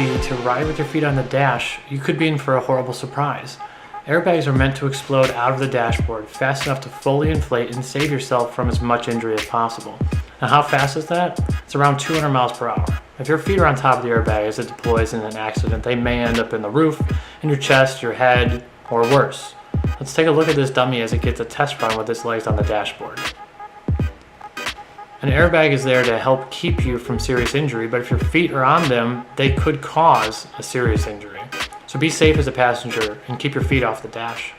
be to ride with your feet on the dash, you could be in for a horrible surprise. Airbags are meant to explode out of the dashboard fast enough to fully inflate and save yourself from as much injury as possible. Now how fast is that? It's around 200 miles per hour. If your feet are on top of the airbag as it deploys in an accident, they may end up in the roof, in your chest, your head, or worse. Let's take a look at this dummy as it gets a test run with its legs on the dashboard. An airbag is there to help keep you from serious injury, but if your feet are on them, they could cause a serious injury. So be safe as a passenger and keep your feet off the dash.